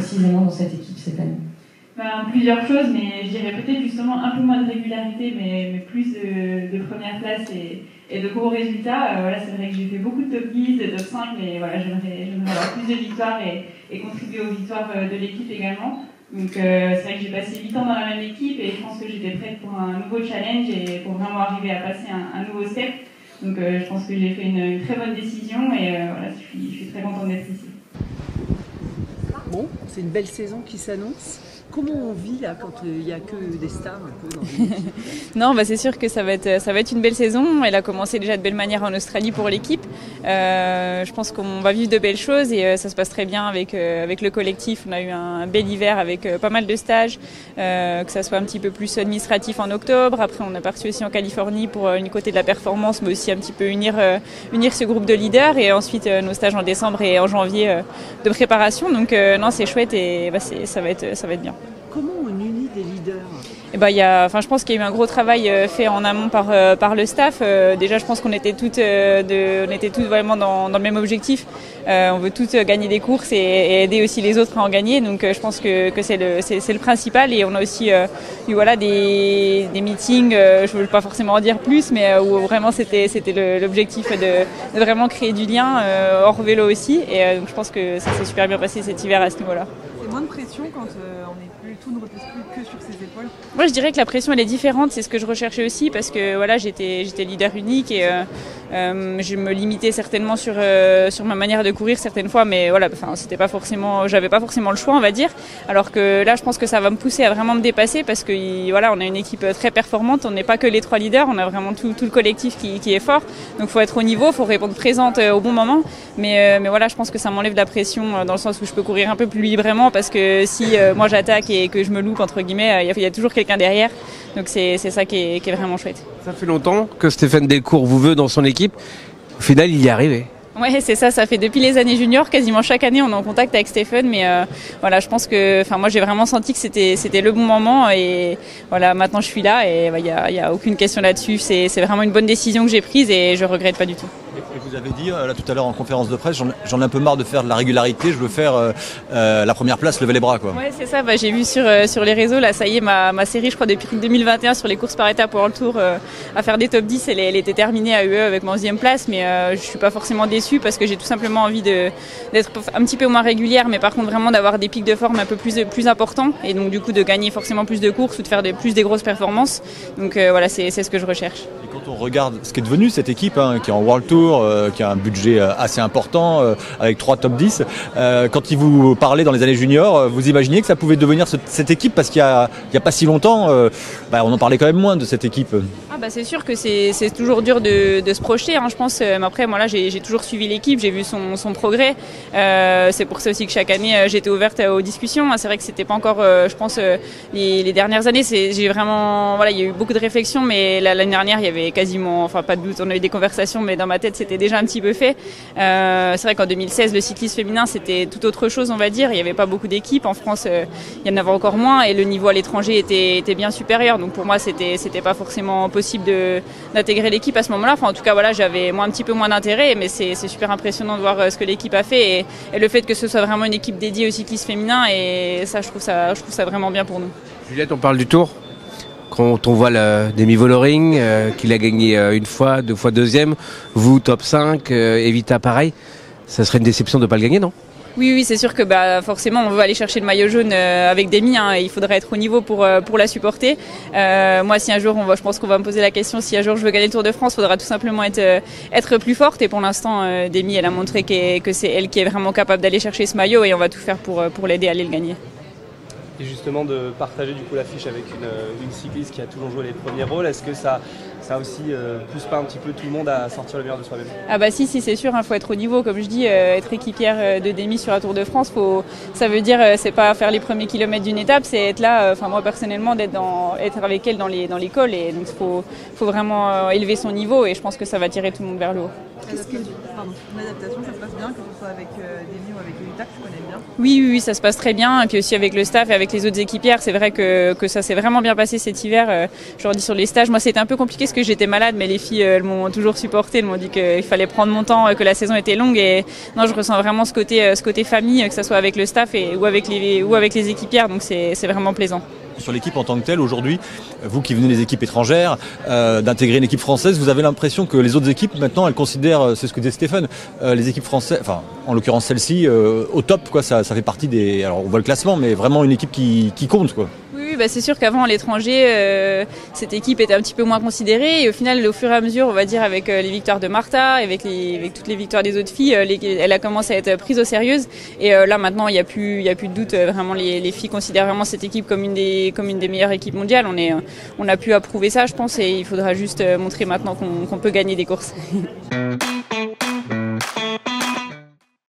précisément dans cette équipe cette année? Plusieurs choses, mais je dirais peut-être justement un peu moins de régularité, mais plus de première place et de gros résultats. Voilà, c'est vrai que j'ai fait beaucoup de top 10, de top 5, mais voilà, j'aimerais avoir plus de victoires et contribuer aux victoires de l'équipe également. Donc c'est vrai que j'ai passé 8 ans dans la même équipe et je pense que j'étais prête pour un nouveau challenge et pour vraiment arriver à passer un nouveau step. Donc je pense que j'ai fait une très bonne décision et voilà, je suis très contente d'être ici. Bon, c'est une belle saison qui s'annonce. Comment on vit là quand il n'y a que des stars un peu dans l'équipe? Non, c'est sûr que ça va être une belle saison. Elle a commencé déjà de belle manière en Australie pour l'équipe. Je pense qu'on va vivre de belles choses et ça se passe très bien avec le collectif. On a eu un bel hiver avec pas mal de stages, que ça soit un petit peu plus administratif en octobre. Après, on est parti aussi en Californie pour une côté de la performance, mais aussi un petit peu unir ce groupe de leaders et ensuite nos stages en décembre et en janvier de préparation. Donc non, c'est chouette et ça va être bien. Comment on unit des leaders? Je pense qu'il y a eu un gros travail fait en amont par le staff. Déjà, je pense qu'on était toutes vraiment dans le même objectif. On veut toutes gagner des courses et aider aussi les autres à en gagner. Donc, je pense que c'est le principal. Et on a aussi eu des meetings. Je ne veux pas forcément en dire plus, mais où vraiment c'était l'objectif de vraiment créer du lien hors vélo aussi. Et donc, je pense que ça s'est super bien passé cet hiver à ce niveau-là. C'est moins de pression quand tout ne repose plus que sur ses épaules? Moi, je dirais que la pression elle est différente, c'est ce que je recherchais aussi parce que voilà, j'étais leader unique et je me limitais certainement sur ma manière de courir certaines fois, mais voilà, j'avais pas forcément le choix, on va dire. Alors que là, je pense que ça va me pousser à vraiment me dépasser parce que voilà, on a une équipe très performante, on n'est pas que les 3 leaders, on a vraiment tout le collectif qui est fort. Donc, faut être au niveau, faut répondre présente au bon moment. Mais voilà, je pense que ça m'enlève de la pression dans le sens où je peux courir un peu plus librement parce que si moi j'attaque et que je me loupe entre guillemets, il y a toujours quelqu'un derrière. Donc c'est ça qui est vraiment chouette. Ça fait longtemps que Stéphane Delcourt vous veut dans son équipe. Au final, il y est arrivé. Ouais, c'est ça. Ça fait depuis les années juniors, quasiment chaque année, on est en contact avec Stéphane. Mais voilà, je pense que, moi, j'ai vraiment senti que c'était le bon moment. Et voilà, maintenant, je suis là et il y a aucune question là-dessus. C'est vraiment une bonne décision que j'ai prise et je regrette pas du tout. Et vous avez dit là tout à l'heure en conférence de presse, j'en ai un peu marre de faire de la régularité, je veux faire la première place, lever les bras quoi. Ouais, c'est ça. J'ai vu sur les réseaux là, ça y est, ma série, je crois depuis 2021 sur les courses par étapes World Tour à faire des top 10, elle était terminée à UE avec ma 11e place, mais je suis pas forcément déçue parce que j'ai tout simplement envie d'être un petit peu moins régulière, mais par contre vraiment d'avoir des pics de forme un peu plus importants et donc du coup de gagner forcément plus de courses ou de faire plus des grosses performances. Donc voilà, c'est ce que je recherche. Et quand on regarde ce qui est devenu cette équipe qui est en World Tour, qui a un budget assez important avec 3 top 10, quand il vous parlait dans les années juniors, vous imaginiez que ça pouvait devenir cette équipe parce qu'il y a pas si longtemps, on en parlait quand même moins de cette équipe. C'est sûr que c'est toujours dur de se projeter, je pense. Mais après, moi là, j'ai toujours suivi l'équipe, j'ai vu son progrès. C'est pour ça aussi que chaque année, j'étais ouverte aux discussions. C'est vrai que c'était pas encore, je pense, les dernières années. J'ai vraiment, il y a eu beaucoup de réflexions, mais l'année dernière, il y avait quasiment, pas de doute. On a eu des conversations, mais dans ma tête, c'était déjà un petit peu fait. C'est vrai qu'en 2016, le cyclisme féminin, c'était tout autre chose, on va dire. Il y avait pas beaucoup d'équipes. En France, il y en avait encore moins, et le niveau à l'étranger était bien supérieur. Donc pour moi, c'était pas forcément possible d'intégrer l'équipe à ce moment-là. En tout cas, voilà, j'avais un petit peu moins d'intérêt, mais c'est super impressionnant de voir ce que l'équipe a fait et le fait que ce soit vraiment une équipe dédiée au cyclisme féminin, et ça, je trouve ça vraiment bien pour nous. Juliette, on parle du Tour. Quand on voit Demi Vollering, qu'il a gagné une fois, 2 fois deuxième, vous top 5, Evita pareil, ça serait une déception de ne pas le gagner, non ? Oui, c'est sûr que forcément on veut aller chercher le maillot jaune avec Demi, il faudrait être au niveau pour la supporter. Moi, si un jour je pense qu'on va me poser la question, si un jour je veux gagner le Tour de France, il faudra tout simplement être plus forte, et pour l'instant Demi, elle a montré que c'est elle qui est vraiment capable d'aller chercher ce maillot, et on va tout faire pour l'aider à aller le gagner. Et justement de partager du coup l'affiche avec une cycliste qui a toujours joué les premiers rôles, est-ce que ça aussi pousse pas un petit peu tout le monde à sortir le meilleur de soi-même? Si, c'est sûr, faut être au niveau, comme je dis, être équipière de Demi sur la Tour de France, ça veut dire c'est pas faire les premiers kilomètres d'une étape, c'est être là, moi personnellement, être avec elle dans les cols, et donc faut vraiment élever son niveau, et je pense que ça va tirer tout le monde vers le haut. L'adaptation, ça se passe bien, que ce soit avec Demi ou avec Evita, que tu connais bien? Oui, ça se passe très bien. Et puis aussi avec le staff et avec les autres équipières, c'est vrai que ça s'est vraiment bien passé cet hiver. Je leur dis sur les stages, moi c'était un peu compliqué parce que j'étais malade, mais les filles elles m'ont toujours supporté, elles m'ont dit qu'il fallait prendre mon temps, que la saison était longue. Et non, je ressens vraiment ce côté famille, que ce soit avec le staff ou avec les équipières, donc c'est vraiment plaisant. Sur l'équipe en tant que telle, aujourd'hui, vous qui venez des équipes étrangères, d'intégrer une équipe française, vous avez l'impression que les autres équipes, maintenant, elles considèrent, c'est ce que disait Stéphane, les équipes françaises, enfin, en l'occurrence celle-ci, au top, quoi, ça fait partie des... Alors, on voit le classement, mais vraiment une équipe qui compte, quoi. Oui, c'est sûr qu'avant, à l'étranger, cette équipe était un petit peu moins considérée. Et au final, au fur et à mesure, on va dire, avec les victoires de Martha, avec toutes les victoires des autres filles, elle a commencé à être prise au sérieux. Et là, maintenant, il n'y a plus de doute. Vraiment, les filles considèrent vraiment cette équipe comme une des meilleures équipes mondiales. On a pu approuver ça, je pense, et il faudra juste montrer maintenant qu'on peut gagner des courses.